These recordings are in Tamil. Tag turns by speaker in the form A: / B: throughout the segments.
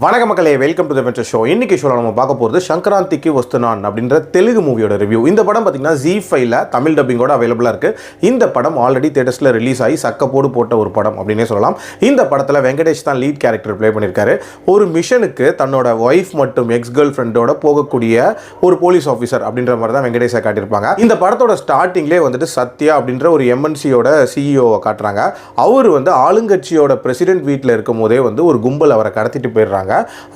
A: வணக்க மக்களே, welcome to the venture show. இன்னைக்கு ஷோல நம்ம பார்க்க போகிறது சங்கராந்திக்கு வஸ்துனான் அப்படின்ற தெலுங்கு மூவியோட ரிவ்யூ. இந்த படம் பார்த்தீங்கன்னா ZEE5ல தமிழ் டப்பிங்கோட அவைலபிளாக இருக்குது. இந்த படம் ஆல்ரெடி தேட்டர்ஸில் ரிலீஸ் ஆகி சக்கப்போடு போட்ட ஒரு படம் அப்படின்னே சொல்லலாம். இந்த படத்தில் வெங்கடேஷ் தான் லீட் கேரக்டர் ப்ளே பண்ணியிருக்காரு. ஒரு மிஷனுக்கு தன்னோட ஒய்ஃப் மற்றும் எக்ஸ் கேர்ள் ஃப்ரெண்டோட போகக்கூடிய ஒரு போலீஸ் ஆஃபீஸர் அப்படின்ற மாதிரி தான் வெங்கடேஷை காட்டியிருப்பாங்க. இந்த படத்தோட ஸ்டார்டிங்லேயே வந்துட்டு சத்யா அப்படின்ற ஒரு MNCயோட சிஇஓவை காட்டுறாங்க. அவர் வந்து ஆளுங்கட்சியோட பிரசிடென்ட் வீட்டில் இருக்கும் போதே வந்து ஒரு கும்பல் அவரை கடத்திட்டு போயிடுறாங்க.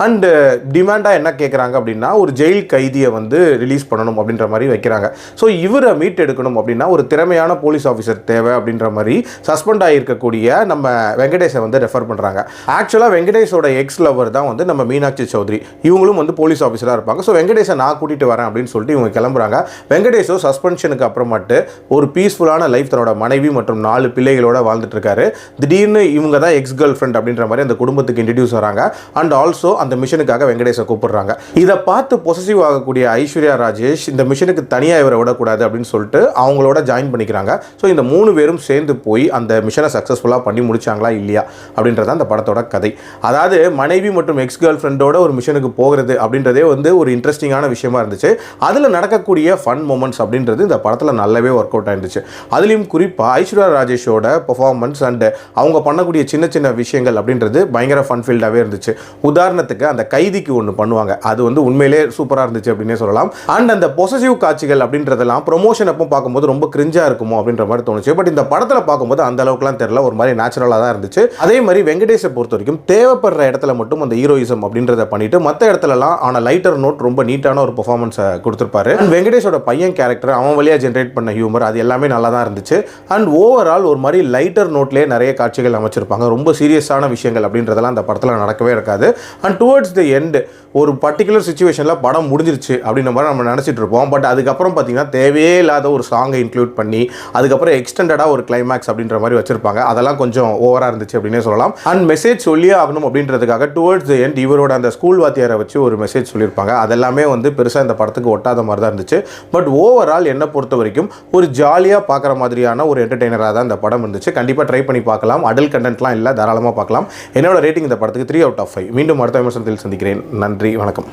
A: அண்ட் டிமாண்டாக என்ன கேட்குறாங்க அப்படின்னா, ஒரு ஜெயில் கைதியை வந்து ரிலீஸ் பண்ணணும் அப்படின்ற மாதிரி வைக்கிறாங்க. ஸோ இவரை மீட் எடுக்கணும் அப்படின்னா ஒரு திறமையான போலீஸ் ஆஃபீஸர் தேவை அப்படின்ற மாதிரி சஸ்பெண்ட் ஆகியிருக்கக்கூடிய நம்ம வெங்கடேஷை வந்து ரெஃபர் பண்ணுறாங்க. ஆக்சுவலாக வெங்கடேஷோட எக்ஸ் லவர் தான் வந்து நம்ம மீனாட்சி சௌத்ரி. இவங்களும் வந்து போலீஸ் ஆஃபீஸராக இருப்பாங்க. ஸோ வெங்கடேஷை நான் கூட்டிகிட்டு வரேன் அப்படின்னு சொல்லிட்டு இவங்க கிளம்புறாங்க. வெங்கடேஷோ சஸ்பென்ஷனுக்கு அப்புறமாட்டு ஒரு பீஸ்ஃபுல்லான லைஃப் தன்னோட மனைவி மற்றும் 4 பிள்ளைகளோட வாழ்ந்துட்டு இருக்காரு. திடீர்னு இவங்க தான் எக்ஸ் கேர்ள் ஃப்ரெண்ட் அப்படின்ற மாதிரி அந்த குடும்பத்துக்கு இன்ட்ரடியூஸ் வராங்க. அண்ட் ஆல்சோ அந்த மிஷனுக்காக வெங்கடேஷை கூப்பிடுறாங்க. இதை பார்த்து பொசசிவ் ஆகக்கூடிய ஐஸ்வர்யா ராஜேஷ் இந்த மிஷனுக்கு தனியாக இவரை விடக்கூடாது அப்படின்னு சொல்லிட்டு அவங்களோட ஜாயின் பண்ணிக்கிறாங்க. ஸோ இந்த 3 பேரும் சேர்ந்து போய் அந்த மிஷனை சக்ஸஸ்ஃபுல்லாக பண்ணி முடிச்சாங்களா இல்லையா அப்படின்றத அந்த படத்தோட கதை. அதாவது மனைவி மற்றும் எக்ஸ் கேர்ள் ஃப்ரெண்டோட ஒரு மிஷனுக்கு போகிறது அப்படின்றதே வந்து ஒரு இன்ட்ரெஸ்டிங்கான விஷயமா இருந்துச்சு. அதில் நடக்கக்கூடிய ஃபன் மூமெண்ட்ஸ் அப்படின்றது இந்த படத்தில் நல்லாவே ஒர்க் அவுட் ஆயிருந்துச்சு. அதுலேயும் குறிப்பாக ஐஸ்வர்யா ராஜேஷோட பெர்ஃபார்மன்ஸ் அண்ட் அவங்க பண்ணக்கூடிய சின்ன சின்ன விஷயங்கள் அப்படின்றது பயங்கர ஃபன் ஃபீல்டாகவே இருந்துச்சு. உதாரணத்துக்கு அந்த கைதிக்கு ஒன்று பண்ணுவாங்க, அது வந்து உண்மையிலே சூப்பராக இருந்துச்சு அப்படின்னே சொல்லலாம். அண்ட் அந்த பொசசிவ் காட்சிகள் அப்படின்றதெல்லாம் ப்ரொமோஷன் அப்போ பார்க்கும்போது ரொம்ப கிரிஞ்சா இருக்குமோ அப்படின்ற மாதிரி தோணுச்சு. பட் இந்த படத்தில் பார்க்கும்போது அந்த அளவுக்குலாம் தெரியல, ஒரு மாதிரி நேச்சுரலாக தான் இருந்துச்சு. அதே மாதிரி வெங்கடேஷை பொறுத்த வரைக்கும் தேவைப்படுற இடத்துல மட்டும் அந்த ஹீரோயிசம் அப்படின்றத பண்ணிட்டு மற்ற இடத்துலலாம் ஆன லைட்டர் நோட் ரொம்ப நீட்டான ஒரு பெர்ஃபார்மன்ஸை கொடுத்துருப்பாரு. வெங்கடேஷோட பையன் கேரக்டர் அவன் வழியாக ஜென்ரேட் பண்ண ஹியூமர் அது எல்லாமே நல்லா தான் இருந்துச்சு. அண்ட் ஓவரால் ஒரு மாதிரி லைட்டர் நோட்லேயே நிறைய காட்சிகள் அமைச்சிருப்பாங்க. ரொம்ப சீரியஸான விஷயங்கள் அப்படின்றதெல்லாம் அந்த படத்தில் நடக்கவே இருக்காது. அண்ட் டுவர்ட்ஸ் தி எண்ட் ஒரு பர்டிகுலர் சிச்சுவேஷனில் படம் முடிஞ்சிருச்சு அப்படின்ற மாதிரி நம்ம நினச்சிட்டு இருப்போம். பட் அதுக்கப்புறம் பார்த்தீங்கன்னா தேவையே இல்லாத ஒரு சாங்கை இன்க்ளூட் பண்ணி அதுக்கப்புறம் எக்ஸ்டெண்டடாக ஒரு கிளைமேக்ஸ் அப்படின்ற மாதிரி வச்சிருப்பாங்க. அதெல்லாம் கொஞ்சம் ஓவராக இருந்துச்சு அப்படின்னே சொல்லலாம். அண்ட் மெசேஜ் சொல்லியே ஆகணும் அப்படின்றதுக்காக டுவர்ட்ஸ் தி எண்ட் இவரோட அந்த ஸ்கூல் வாத்தியாரை வச்சு ஒரு மெசேஜ் சொல்லியிருப்பாங்க. அதெல்லாமே வந்து பெருசாக இந்த படத்துக்கு ஒட்டாத மாதிரி தான் இருந்துச்சு. பட் ஓவரால் என்னை பொறுத்த வரைக்கும் ஒரு ஜாலியாக பார்க்குற மாதிரியான ஒரு என்டர்டெய்னராக தான் இந்த படம் இருந்துச்சு. கண்டிப்பாக ட்ரை பண்ணி பார்க்கலாம். அடல்ட் கண்டென்ட்லாம் இல்லை, தாராளமாக பார்க்கலாம். என்னோட ரேட்டிங் இந்த படத்துக்கு 3 out of 5. மீண்டும் அடுத்த விமர்சனத்தில் சந்திக்கிறேன். நன்றி, வணக்கம்.